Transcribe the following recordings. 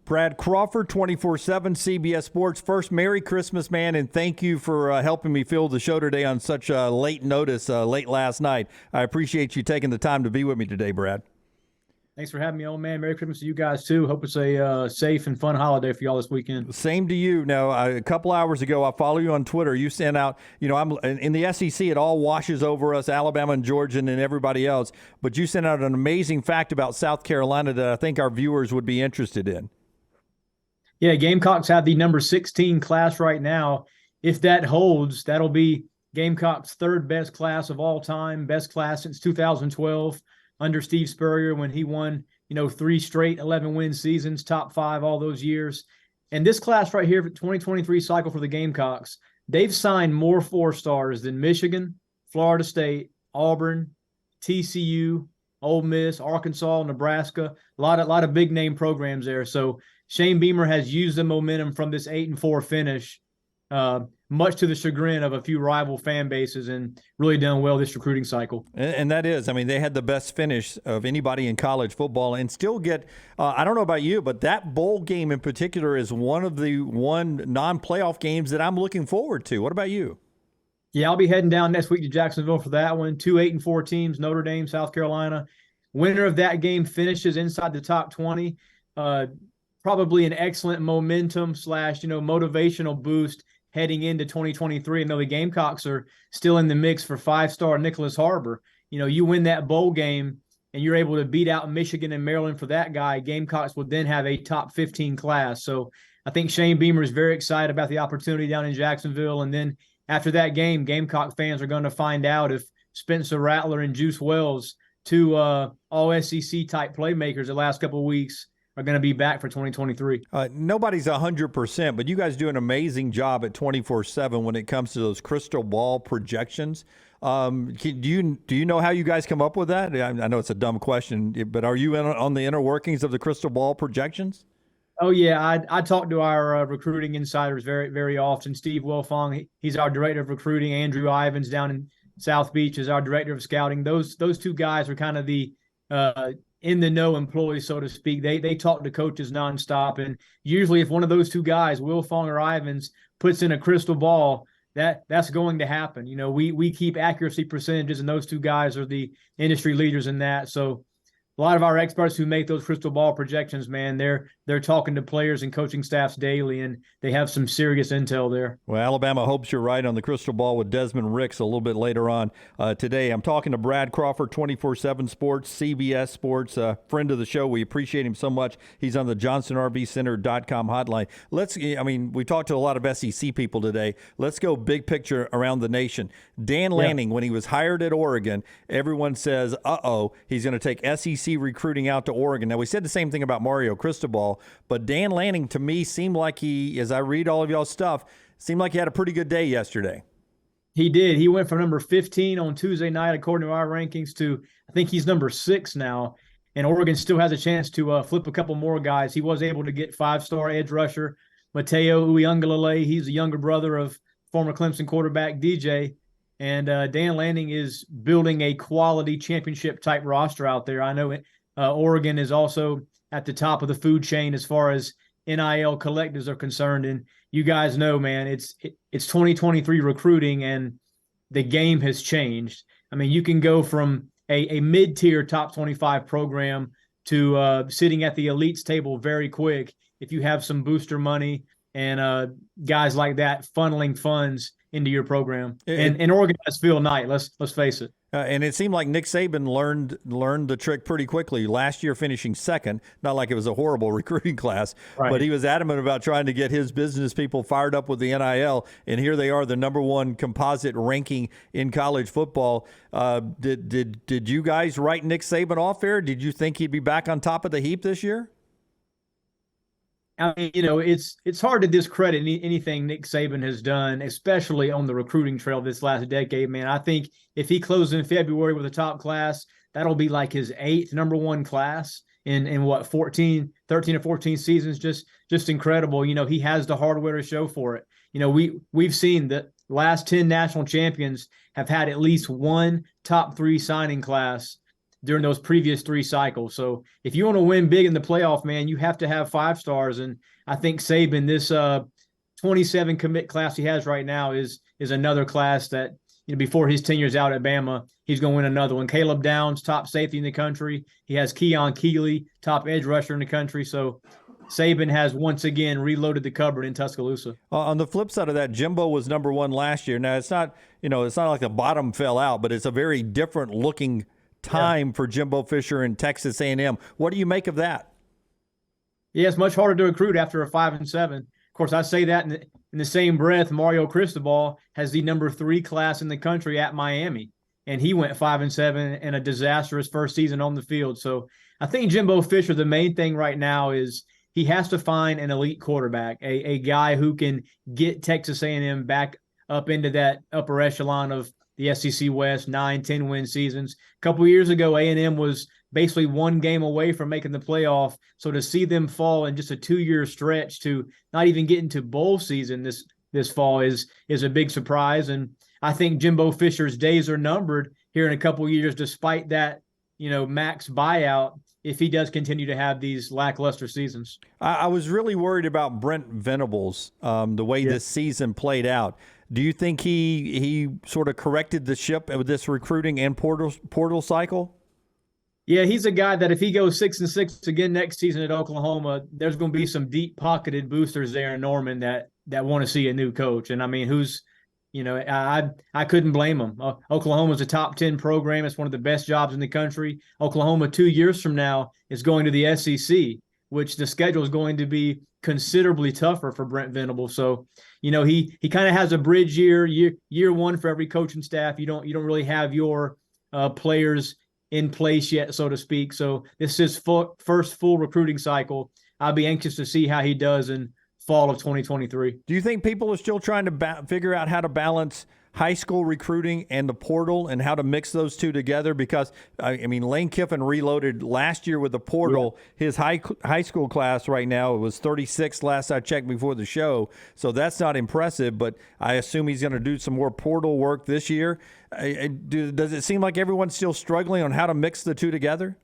Brad Crawford, 24/7 CBS Sports. First, Merry Christmas, man, and thank you for helping me fill the show today on such late notice, late last night. I appreciate you taking the time to be with me today, Brad. Thanks for having me on, man. Merry Christmas to you guys, too. Hope it's a safe and fun holiday for y'all this weekend. Same to you. Now, a couple hours ago, I follow you on Twitter. You sent out, I'm in the SEC, it all washes over us, Alabama and Georgia and everybody else. But you sent out an amazing fact about South Carolina that I think our viewers would be interested in. Yeah, Gamecocks have the number 16 class right now. If that holds, that'll be Gamecocks' third best class of all time, best class since 2012 under Steve Spurrier when he won, 3 straight 11-win seasons, top 5 all those years. And this class right here for 2023 cycle for the Gamecocks, they've signed more 4-stars than Michigan, Florida State, Auburn, TCU, Ole Miss, Arkansas, Nebraska, a lot of big name programs there. So Shane Beamer has used the momentum from this 8-4 finish, much to the chagrin of a few rival fan bases, and really done well this recruiting cycle. And that is, they had the best finish of anybody in college football, and still get, I don't know about you, but that bowl game in particular is one of the non-playoff games that I'm looking forward to. What about you? Yeah, I'll be heading down next week to Jacksonville for that one. 2 8-4 teams, Notre Dame, South Carolina. Winner of that game finishes inside the top 20. Probably an excellent momentum / motivational boost heading into 2023. I know the Gamecocks are still in the mix for 5-star Nicholas Harbor. You win that bowl game and you're able to beat out Michigan and Maryland for that guy. Gamecocks would then have a top 15 class. So I think Shane Beamer is very excited about the opportunity down in Jacksonville. And then after that game, Gamecock fans are going to find out if Spencer Rattler and Juice Wells, 2 all SEC type playmakers the last couple of weeks, are going to be back for 2023. Nobody's 100%, but you guys do an amazing job at 24/7 when it comes to those crystal ball projections. Do you know how you guys come up with that? I know it's a dumb question, but are you in on the inner workings of the crystal ball projections? Oh, yeah. I talk to our recruiting insiders very, very often. Steve Wilfong, he's our director of recruiting. Andrew Ivins down in South Beach is our director of scouting. Those 2 guys are kind of the in the know employees, so to speak. They talk to coaches nonstop, and usually if one of those 2 guys, Wilfong or Ivins, puts in a crystal ball, that's going to happen. We keep accuracy percentages, and those 2 guys are the industry leaders in that. So a lot of our experts who make those crystal ball projections, man, they're talking to players and coaching staffs daily, and they have some serious intel there. Well, Alabama hopes you're right on the crystal ball with Desmond Ricks a little bit later on today. I'm talking to Brad Crawford, 24/7 Sports, CBS Sports, friend of the show. We appreciate him so much. He's on the JohnsonRVCenter.com hotline. We talked to a lot of SEC people today. Let's go big picture around the nation. Dan Lanning, when he was hired at Oregon, everyone says, he's going to take SEC recruiting out to Oregon. Now, we said the same thing about Mario Cristobal, but Dan Lanning, to me, seemed like he, as I read all of y'all's stuff, seemed like he had a pretty good day yesterday. He did. He went from number 15 on Tuesday night, according to our rankings, to I think he's number 6 now. And Oregon still has a chance to flip a couple more guys. He was able to get 5-star edge rusher Mateo Uiagalelei. He's the younger brother of former Clemson quarterback DJ. And Dan Lanning is building a quality championship-type roster out there. I know Oregon is also at the top of the food chain as far as NIL collectives are concerned. And you guys know, man, it's 2023 recruiting, and the game has changed. You can go from a mid-tier top 25 program to sitting at the elites table very quick if you have some booster money and guys like that funneling funds into your program. And Oregon has Phil Knight. Let's face it. And it seemed like Nick Saban learned the trick pretty quickly. Last year, finishing second, not like it was a horrible recruiting class, right, but he was adamant about trying to get his business people fired up with the NIL. And here they are, the number 1 composite ranking in college football. Did you guys write Nick Saban off there? Did you think he'd be back on top of the heap this year? It's hard to discredit anything Nick Saban has done, especially on the recruiting trail this last decade, man. I think if he closes in February with a top class, that'll be like his 8th number 1 class in what, 13 or 14 seasons. Just incredible. He has the hardware to show for it. We've seen that last 10 national champions have had at least one top 3 signing class during those previous 3 cycles. So if you want to win big in the playoff, man, you have to have 5 stars. And I think Saban, this 27 commit class he has right now is another class that, before his tenure's out at Bama, he's going to win another one. Caleb Downs, top safety in the country. He has Keon Keeley, top edge rusher in the country. So Saban has once again reloaded the cupboard in Tuscaloosa. On the flip side of that, Jimbo was number 1 last year. Now it's not like the bottom fell out, but it's a very different looking time for Jimbo Fisher and Texas A&M. What do you make of that? Yeah, it's much harder to recruit after a 5-7. Of course, I say that in the same breath. Mario Cristobal has the number 3 class in the country at Miami, and he went 5-7 in a disastrous first season on the field. So I think Jimbo Fisher, the main thing right now is he has to find an elite quarterback, a guy who can get Texas A&M back up into that upper echelon of the SEC West, 9-10 win seasons. A couple of years ago, A&M was basically 1 game away from making the playoff. So to see them fall in just a 2-year stretch to not even get into bowl season this fall is a big surprise. And I think Jimbo Fisher's days are numbered here in a couple of years, despite that, max buyout, if he does continue to have these lackluster seasons. I was really worried about Brent Venables, the way this season played out. Do you think he sort of corrected the ship with this recruiting and portal cycle? Yeah, he's a guy that if he goes 6-6 again next season at Oklahoma, there's going to be some deep-pocketed boosters there in Norman that want to see a new coach. And I mean, I couldn't blame him. Oklahoma's a top 10 program. It's one of the best jobs in the country. Oklahoma 2 years from now is going to the SEC, which the schedule is going to be considerably tougher for Brent Venables. So, he kind of has a bridge year 1 for every coaching staff. You don't really have your players in place yet, so to speak. So this is first full recruiting cycle. I'll be anxious to see how he does in fall of 2023. Do you think people are still trying to figure out how to balance high school recruiting and the portal and how to mix those two together? Because, Lane Kiffin reloaded last year with the portal. Yeah. His high school class right now, it was 36 last I checked before the show. So that's not impressive, but I assume he's going to do some more portal work this year. Does it seem like everyone's still struggling on how to mix the two together?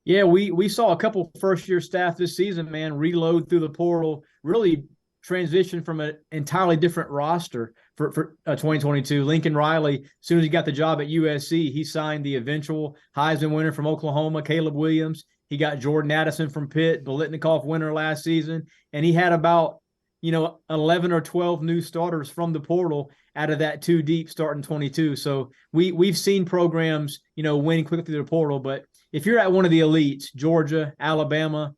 Yeah, we saw a couple first-year staff this season, man, reload through the portal, really transition from an entirely different roster for 2022. Lincoln Riley, as soon as he got the job at USC, he signed the eventual Heisman winner from Oklahoma, Caleb Williams. He got Jordan Addison from Pitt, Biletnikoff winner last season, and he had about 11 or 12 new starters from the portal out of that 2 deep starting 22. So we've seen programs, win quickly through the portal, but if you're at one of the elites, Georgia, Alabama,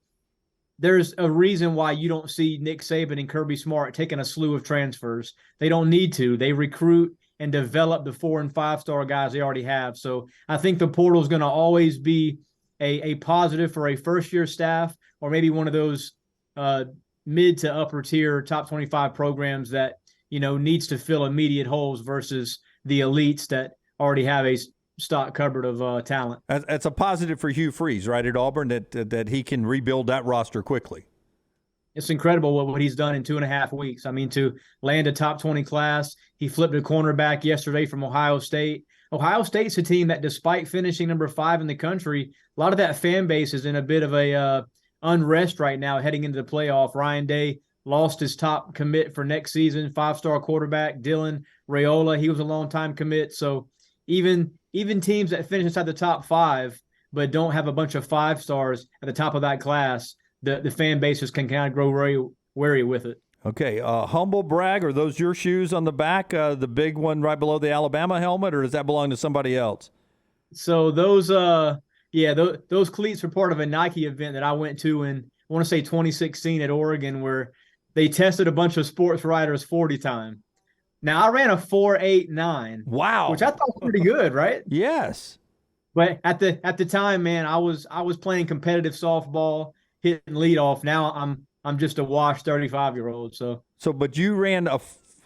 there's a reason why you don't see Nick Saban and Kirby Smart taking a slew of transfers. They don't need to. They recruit and develop the 4- and 5-star guys they already have. So I think the portal is going to always be a positive for a first-year staff, or maybe one of those mid to upper tier top 25 programs that needs to fill immediate holes versus the elites that already have a stock cupboard of talent. That's a positive for Hugh Freeze, right, at Auburn, that he can rebuild that roster quickly. It's incredible what he's done in 2.5 weeks. To land a top 20 class, he flipped a cornerback yesterday from Ohio State. Ohio State's a team that, despite finishing number 5 in the country, a lot of that fan base is in a bit of a unrest right now heading into the playoff. Ryan Day lost his top commit for next season, 5-star quarterback Dylan Raiola. He was a long-time commit. So even teams that finish inside the top 5 but don't have a bunch of 5-stars at the top of that class, the fan bases can kind of grow very wary with it. Okay, humble brag, are those your shoes on the back, the big one right below the Alabama helmet, or does that belong to somebody else? So those cleats were part of a Nike event that I went to in, I want to say 2016 at Oregon, where they tested a bunch of sports writers 40 time. Now I ran a 4.89. Wow. Which I thought was pretty good, right? Yes. But at the time, man, I was playing competitive softball, hitting leadoff. Now I'm just a washed 35-year-old. So but you ran a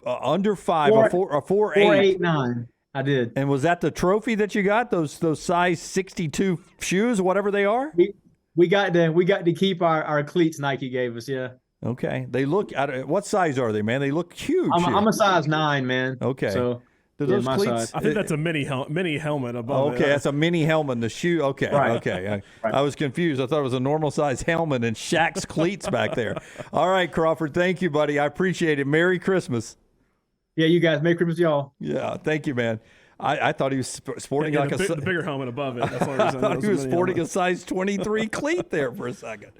under 5, a 4.8. 4.89. I did. And was that the trophy that you got? Those size 62 shoes, whatever they are? We got to keep our cleats Nike gave us. Yeah. Okay. They look. What size are they, man? They look huge. I'm a size 9, man. Okay. So Do Yeah, those my cleats? size. I think that's a mini helmet above Okay, it. that's a mini helmet. The shoe. Okay, Right. okay. Right. I was confused. I thought it was a normal size helmet and Shaq's cleats back there. All right, Crawford. Thank you, buddy. I appreciate it. Merry Christmas. Yeah, you guys. Merry Christmas to y'all. Yeah, thank you, man. I thought he was sporting Yeah, like the bigger helmet above it. That's the only I reason thought it he was a mini sporting helmet. a size 23 cleat there for a second.